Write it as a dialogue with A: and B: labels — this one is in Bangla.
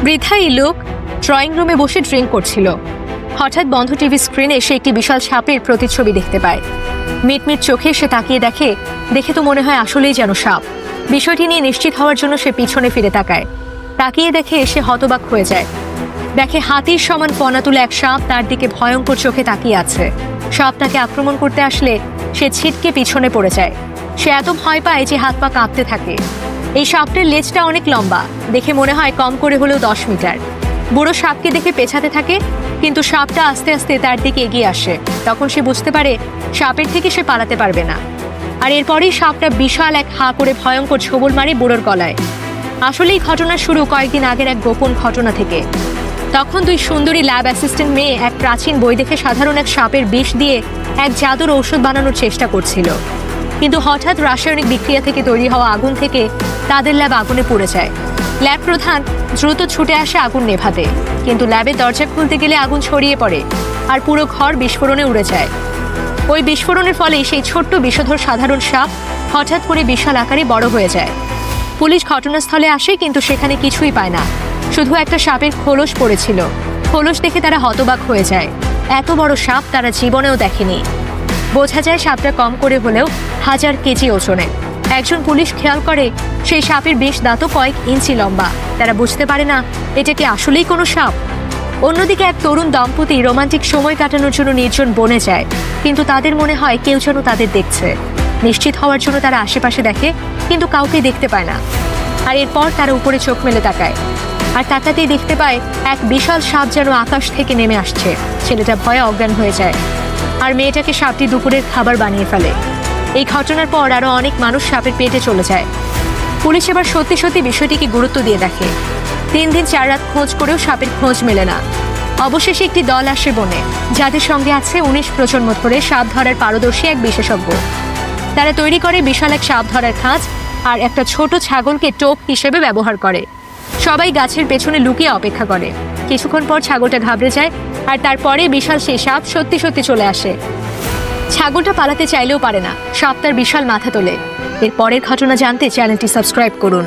A: বৃদ্ধা এই লোক ড্রয়িং রুমে বসে ড্রিঙ্ক করছিল। হঠাৎ বন্ধ টিভি স্ক্রিনে সে একটি বিশাল সাপের প্রতিচ্ছবি দেখতে পায়। মিটমিট চোখে সে তাকিয়ে দেখে তো মনে হয় আসলেই যেন সাপ। বিষয়টি নিয়ে নিশ্চিত হওয়ার জন্য সে পিছনে ফিরে তাকায়। তাকিয়ে দেখে সে হতবাক হয়ে যায়। দেখে হাতির সমান ফনা তুলে এক সাপ তার দিকে ভয়ঙ্কর চোখে তাকিয়ে আছে। সাপ তাকে আক্রমণ করতে আসলে সে ছিটকে পিছনে পড়ে যায়। সে এত ভয় পায় যে হাত পা কাঁপতে থাকে। এই সাপটার লেজটা অনেক লম্বা, দেখে মনে হয় কম করে হলেও 10 মিটার। বুড়ো সাপকে দেখে পেছাতে থাকে, কিন্তু সাপটা আস্তে আস্তে তার দিকে এগিয়ে আসে। তখন সে বুঝতে পারে সাপের থেকে সে পালাতে পারবে না। আর এরপরেই সাপটা বিশাল এক হা করে ভয়ঙ্কর ছোবল মারে বুড়োর গলায়। আসলেই ঘটনার শুরু কয়েকদিন আগের এক গোপন ঘটনা থেকে। তখন দুই সুন্দরী ল্যাব অ্যাসিস্ট্যান্ট মেয়ে এক প্রাচীন বই দেখে সাধারণ এক সাপের বিষ দিয়ে এক জাদুর ঔষধ বানানোর চেষ্টা করছিল। কিন্তু হঠাৎ রাসায়নিক বিক্রিয়া থেকে তৈরি হওয়া আগুন থেকে তাদের ল্যাব আগুনে পুড়ে যায়। ল্যাব প্রধান দ্রুত ছুটে আসে আগুন নেভাতে, কিন্তু ল্যাবের দরজা খুলতে গেলে আগুন ছড়িয়ে পড়ে আর পুরো ঘর বিস্ফোরণে উড়ে যায়। ওই বিস্ফোরণের ফলে সেই ছোট্ট বিষধর সাধারণ সাপ হঠাৎ করে বিশাল আকারে বড় হয়ে যায়। পুলিশ ঘটনাস্থলে আসে, কিন্তু সেখানে কিছুই পায় না, শুধু একটা সাপের খোলস পড়েছিল। খোলস দেখে তারা হতবাক হয়ে যায়। এত বড় সাপ তারা জীবনেও দেখেনি। বোঝা যায় সাপটা কম করে হলেও 1000 কেজি ওজনের। একজন পুলিশ খেয়াল করে সেই সাপের বিষ দাঁতও কয়েক ইঞ্চি লম্বা। তারা বুঝতে পারে না এটা কি আসলেই কোনো সাপ। অন্যদিকে এক তরুণ দম্পতি রোমান্টিক সময় কাটানোর জন্য নির্জন বনে যায়, কিন্তু তাদের মনে হয় কেউ যেন তাদের দেখছে। নিশ্চিত হওয়ার জন্য তারা আশেপাশে দেখে, কিন্তু কাউকে দেখতে পায় না। আর এরপর তারা উপরে চোখ মেলে তাকায়, আর তাকাতেই দেখতে পায় এক বিশাল সাপ যেন আকাশ থেকে নেমে আসছে। ছেলেটা ভয়ে অজ্ঞান হয়ে যায়, আর মেয়েটাকে সাপটি দুপুরের খাবার বানিয়ে ফেলে। এই ঘটনার পর আরো অনেক মানুষ সাপের পেটে চলে যায়। পুলিশ এবার সত্যি সত্যি বিষয়টিকে গুরুত্ব দিয়ে দেখে। 3 দিন 4 রাত খোঁজ করেও সাপের খোঁজ মেলে না। অবশেষে একটি দল আসে বনে, যাদের সঙ্গে আছে 19 প্রজন্ম ধরে সাপ ধরার পারদর্শী এক বিশেষজ্ঞ। তারা তৈরি করে বিশাল এক সাপ ধরার খাঁজ আর একটা ছোট ছাগলকে টোপ হিসেবে ব্যবহার করে। সবাই গাছের পেছনে লুকিয়ে অপেক্ষা করে। কিছুক্ষণ পর ছাগলটা ঘাবড়ে যায়, আর তারপরে বিশাল সেই সাপ সত্যি সত্যি চলে আসে। ছাগলটা পালাতে চাইলেও পারে না, সাপ তার বিশাল মাথা তোলে। এর পরের ঘটনা জানতে চ্যানেলটি সাবস্ক্রাইব করুন।